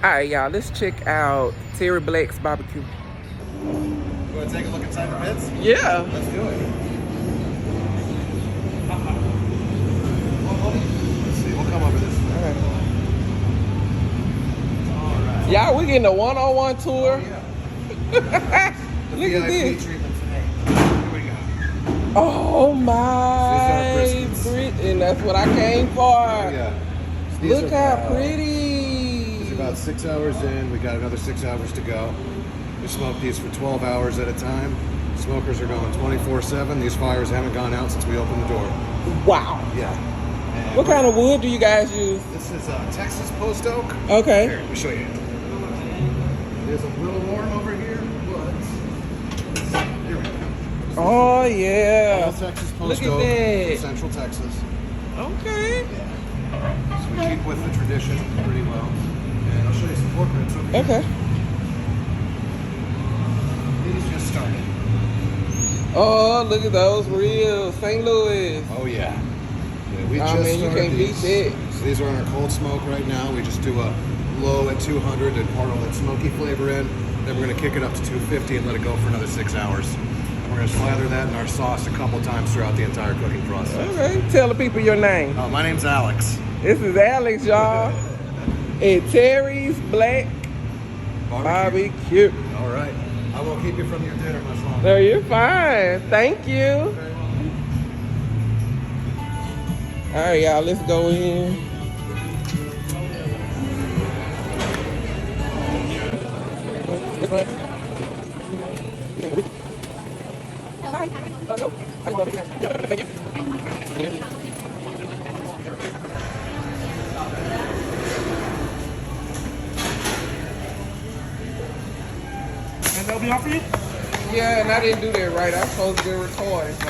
All right, y'all, let's check out Terry Black's barbecue. You want to take a look inside the pits? Yeah. Let's do it. Let's see, we'll come over this way. All right. Y'all, we getting a one-on-one tour. Oh, yeah. Look at this. Treatment today. Here we go. Oh my, and that's what I came for. Yeah. So look how pretty. These are about 6 hours in. We got another 6 hours to go. We smoke these for 12 hours at a time. Smokers are going 24/7. These fires haven't gone out since we opened the door. Wow. Yeah. And what kind of wood do you guys use? This is Texas post oak. Okay. Here, let me show you. It is a little warm over here, but here we go. Oh yeah. All Texas post Look at oak, that. Central Texas. Okay. Yeah. So we keep with the tradition pretty well. And I'll show you some pork ribs over here. Okay. These just started. Oh, look at those real St. Louis. Oh yeah. We I just mean, you started can't these. beat that. So these are on our cold smoke right now. We just do a low at 200 and pour all that smoky flavor in. Then we're going to kick it up to 250 and let it go for another 6 hours. And we're going to slather that in our sauce a couple times throughout the entire cooking process. Okay. Tell the people your name. My name's Alex. This is Alex, y'all. At Terry's Black Barbecue. All right. I won't keep you from your dinner much longer. No, you're fine. Thank you. All right, y'all, let's go in. And they'll be off for you? Yeah, and I didn't do that right. I'm supposed to be recording. I'm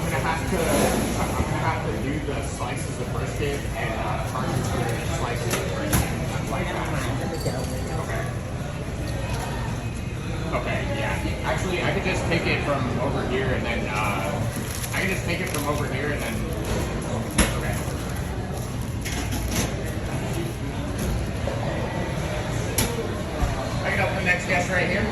gonna have to do the slices of brisket and turn the slices of brisket like that. Okay, yeah. Actually, I could just take it from over here and then okay. I can open the next guest right here.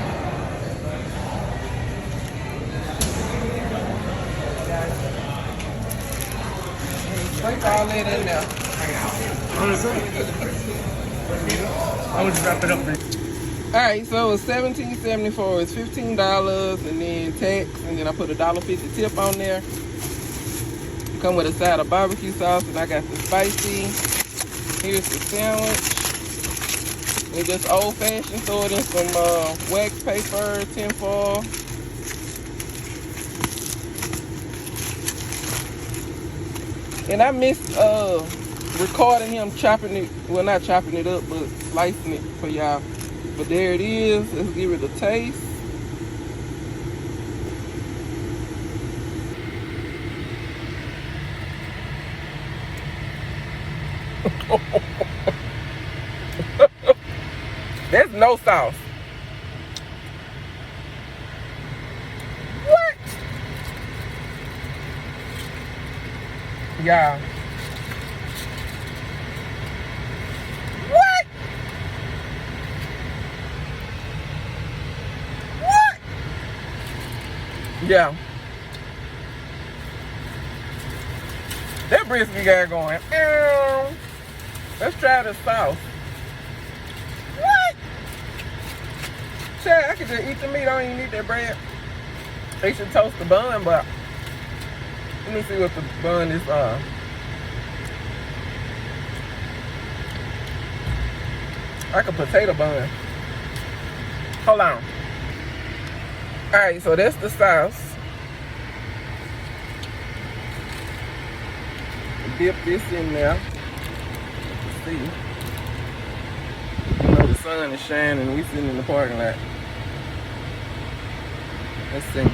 Break all that in there. What is it? I would just wrap it up. All right, so it was $17.74. It's $15, and then tax, and then I put $1.50 tip on there. Come with a side of barbecue sauce, and I got the spicy. Here's the sandwich. It's just old-fashioned, throw it in some wax paper, tinfoil. And I missed recording him chopping it, well, not chopping it up, but slicing it for y'all. But there it is. Let's give it a taste. There's no sauce. What? Yeah. What? What? Yeah. That brisket guy going, ew. Let's try the sauce. What? Chad, I could just eat the meat. I don't even need that bread. They should toast the bun, but let me see what the bun is. Like a potato bun. Hold on. All right, so that's the sauce. Dip this in there. Let's see. You know the sun is shining. We sitting in the parking lot. Let's see.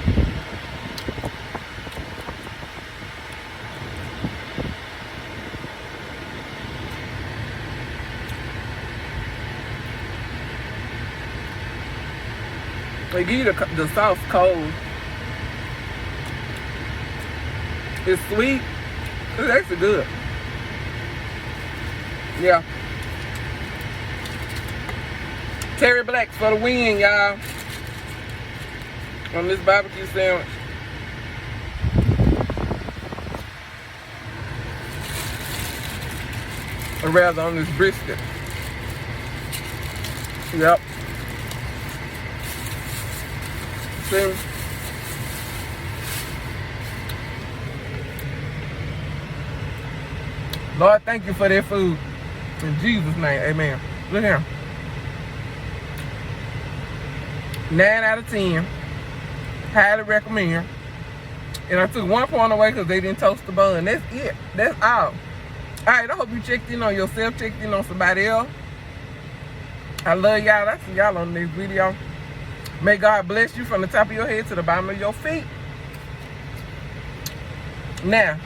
They give you the sauce cold. It's sweet. It's actually good. Yeah. Terry Blacks for the win, y'all. On this barbecue sandwich. Or rather on this brisket. Yep. See? Lord, thank you for that food. In Jesus' name, amen. Look here. 9 out of 10. Highly recommend. And I took 1 point away because they didn't toast the bun. That's it. That's all. Alright, I hope you checked in on yourself, checked in on somebody else. I love y'all. I'll see y'all on the next video. May God bless you from the top of your head to the bottom of your feet. Now,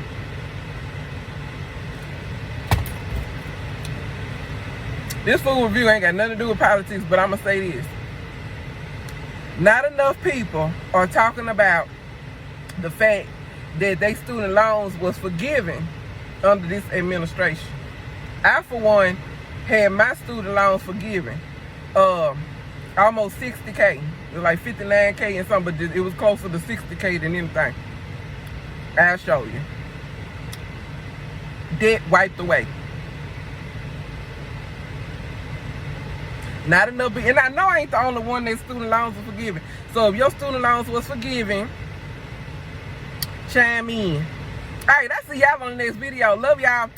this food review ain't got nothing to do with politics, but I'm going to say this. Not enough people are talking about the fact that their student loans was forgiven under this administration. I, for one, had my student loans forgiven. Almost 60K. It was like 59K and something, but it was closer to 60K than anything. I'll show you. Debt wiped away. Not enough, and I know I ain't the only one that student loans were forgiven. So if your student loans was forgiven, chime in. All right, I'll see y'all on the next video. Love y'all.